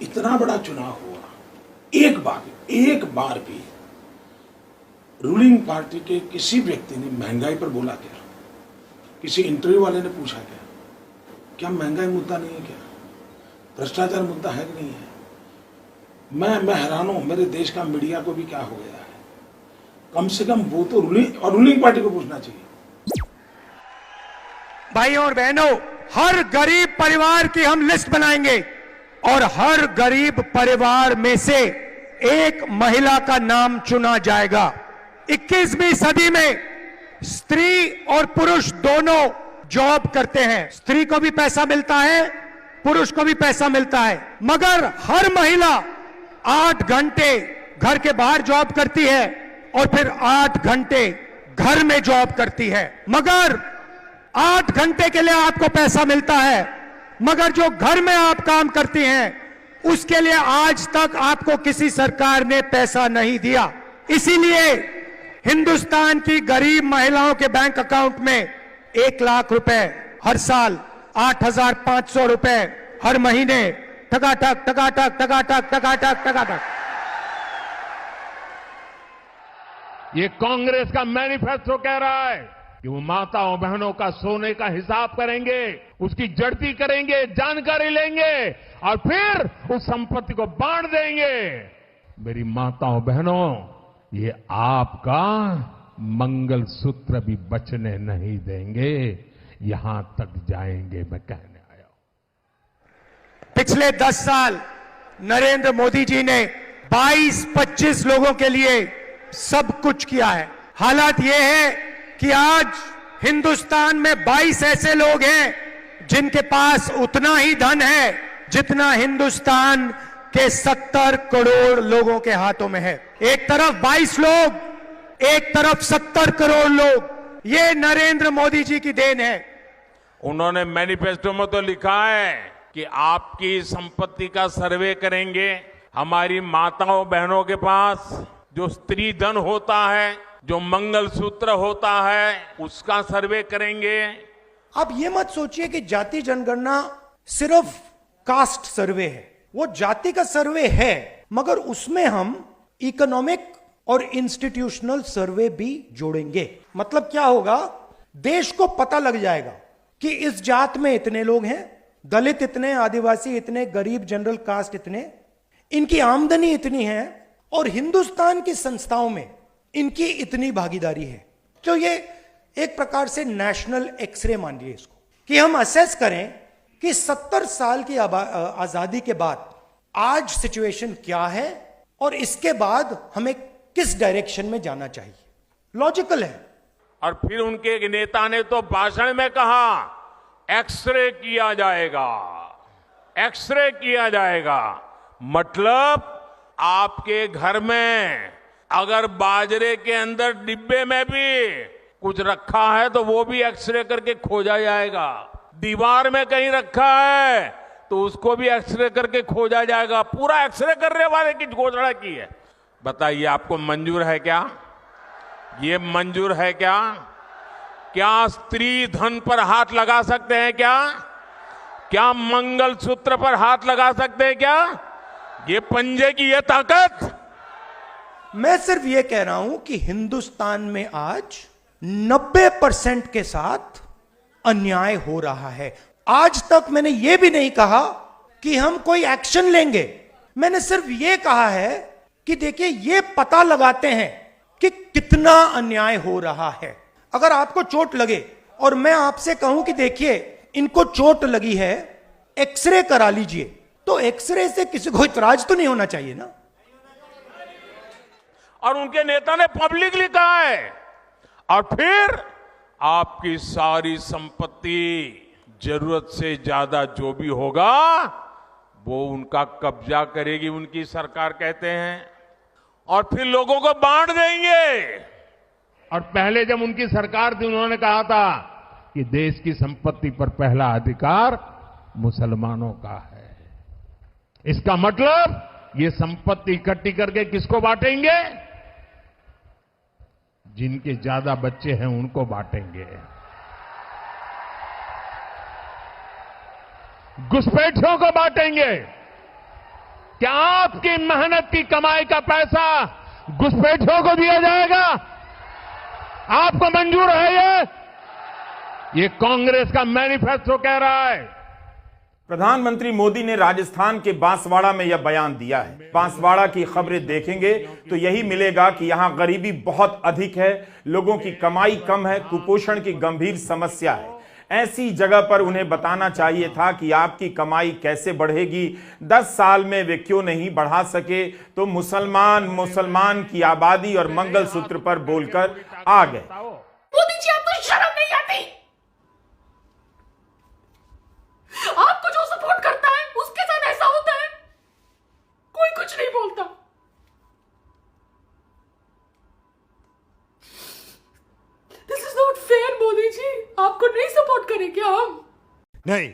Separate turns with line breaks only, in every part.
इतना बड़ा चुनाव हुआ, एक बार भी रूलिंग पार्टी के किसी व्यक्ति ने महंगाई पर बोला क्या? किसी इंटरव्यू वाले ने पूछा क्या? क्या महंगाई मुद्दा नहीं है क्या? भ्रष्टाचार मुद्दा है कि नहीं है? मैं हैरान हूं, मेरे देश का मीडिया को भी क्या हो गया है। कम से कम वो तो रूलिंग पार्टी को पूछना चाहिए।
भाइयों और बहनों, हर गरीब परिवार की हम लिस्ट बनाएंगे और हर गरीब परिवार में से एक महिला का नाम चुना जाएगा। 21वीं सदी में स्त्री और पुरुष दोनों जॉब करते हैं। स्त्री को भी पैसा मिलता है, पुरुष को भी पैसा मिलता है, मगर हर महिला 8 घंटे घर के बाहर जॉब करती है और फिर 8 घंटे घर में जॉब करती है। मगर 8 घंटे के लिए आपको पैसा मिलता है, मगर जो घर में आप काम करती हैं उसके लिए आज तक आपको किसी सरकार ने पैसा नहीं दिया। इसीलिए हिंदुस्तान की गरीब महिलाओं के बैंक अकाउंट में 1 लाख रुपए हर साल, 8,500 रुपए हर महीने, टकाटक टकाटक टकाटक टकाटक टकाटक।
ये कांग्रेस का मैनिफेस्टो कह रहा है कि वो माताओं बहनों का सोने का हिसाब करेंगे, उसकी जड़ती करेंगे, जानकारी लेंगे और फिर उस संपत्ति को बांट देंगे। मेरी माताओं बहनों, ये आपका मंगलसूत्र भी बचने नहीं देंगे, यहां तक जाएंगे, मैं कहने आया हूं।
पिछले 10 साल नरेंद्र मोदी जी ने 22-25 लोगों के लिए सब कुछ किया है। हालात यह है कि आज हिंदुस्तान में 22 ऐसे लोग हैं जिनके पास उतना ही धन है जितना हिंदुस्तान के 70 करोड़ लोगों के हाथों में है। एक तरफ 22 लोग, एक तरफ 70 करोड़ लोग। ये नरेंद्र मोदी जी की देन है।
उन्होंने मैनिफेस्टो में तो लिखा है कि आपकी संपत्ति का सर्वे करेंगे। हमारी माताओं बहनों के पास जो स्त्री धन होता है, जो मंगलसूत्र होता है, उसका सर्वे करेंगे।
आप ये मत सोचिए कि जाति जनगणना सिर्फ कास्ट सर्वे है। वो जाति का सर्वे है, मगर उसमें हम इकोनॉमिक और इंस्टीट्यूशनल सर्वे भी जोड़ेंगे। मतलब क्या होगा, देश को पता लग जाएगा कि इस जात में इतने लोग हैं, दलित इतने, आदिवासी इतने, गरीब जनरल कास्ट इतने, इनकी आमदनी इतनी है और हिंदुस्तान की संस्थाओं में इनकी इतनी भागीदारी है। तो ये एक प्रकार से नेशनल एक्सरे मान लीजिए इसको, कि हम असेस करें कि 70 साल की आजादी के बाद आज सिचुएशन क्या है और इसके बाद हमें किस डायरेक्शन में जाना चाहिए। लॉजिकल है।
और फिर उनके एक नेता ने तो भाषण में कहा, एक्सरे किया जाएगा, एक्सरे किया जाएगा। मतलब आपके घर में अगर बाजरे के अंदर डिब्बे में भी कुछ रखा है तो वो भी एक्सरे करके खोजा जाएगा। दीवार में कहीं रखा है तो उसको भी एक्सरे करके खोजा जाएगा। पूरा एक्सरे करने वाले की घोषणा की है। बताइए, आपको मंजूर है क्या? ये मंजूर है क्या? क्या स्त्री धन पर हाथ लगा सकते हैं क्या? क्या मंगलसूत्र पर हाथ लगा सकते हैं क्या? ये पंजे की ये ताकत।
मैं सिर्फ ये कह रहा हूं कि हिंदुस्तान में आज 90% के साथ अन्याय हो रहा है। आज तक मैंने ये भी नहीं कहा कि हम कोई एक्शन लेंगे। मैंने सिर्फ ये कहा है कि देखिए, ये पता लगाते हैं कि कितना अन्याय हो रहा है। अगर आपको चोट लगे और मैं आपसे कहूं कि देखिए इनको चोट लगी है, एक्सरे करा लीजिए, तो एक्सरे से किसी को इतराज तो नहीं होना चाहिए ना।
और उनके नेता ने पब्लिकली कहा है। और फिर आपकी सारी संपत्ति, जरूरत से ज्यादा जो भी होगा वो उनका कब्जा करेगी उनकी सरकार, कहते हैं, और फिर लोगों को बांट देंगे। और पहले जब उनकी सरकार थी उन्होंने कहा था कि देश की संपत्ति पर पहला अधिकार मुसलमानों का है। इसका मतलब ये संपत्ति इकट्ठी करके किसको बांटेंगे? जिनके ज्यादा बच्चे हैं उनको बांटेंगे। घुसपैठियों को बांटेंगे। क्या आपकी मेहनत की कमाई का पैसा घुसपैठियों को दिया जाएगा? आपको मंजूर है ये कांग्रेस का मैनिफेस्टो कह रहा है।
प्रधानमंत्री मोदी ने राजस्थान के बांसवाड़ा में यह बयान दिया है। बांसवाड़ा की खबरें देखेंगे तो यही मिलेगा कि यहां गरीबी बहुत अधिक है, लोगों की कमाई कम है, कुपोषण की गंभीर समस्या है। ऐसी जगह पर उन्हें बताना चाहिए था कि आपकी कमाई कैसे बढ़ेगी। 10 साल में वे क्यों नहीं बढ़ा सके? तो मुसलमान की आबादी और मंगलसूत्र पर बोलकर आ गए।
मोदी जी, आपको शर्म नहीं आती? आपको जो सपोर्ट करता है उसके साथ ऐसा होता है, कोई कुछ नहीं बोलता। This is not fair Modi ji, आपको नहीं सपोर्ट करें क्या हम?
नहीं।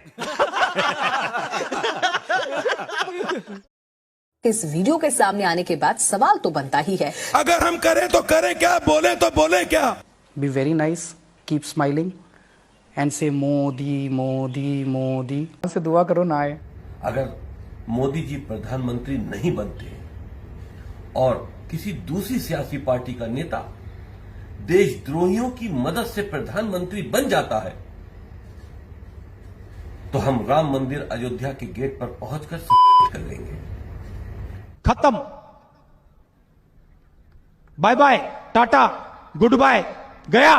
इस वीडियो के सामने आने के बाद सवाल तो बनता ही है,
अगर हम करें तो करें क्या, बोले तो बोले क्या?
Be very nice, keep smiling and say Modi Modi Modi. से दुआ करो ना आए।
अगर मोदी जी प्रधानमंत्री नहीं बनते और किसी दूसरी सियासी पार्टी का नेता देशद्रोहियों की मदद से प्रधानमंत्री बन जाता है तो हम राम मंदिर अयोध्या के गेट पर पहुंचकर कर लेंगे।
खत्म, bye bye, tata, goodbye, गया।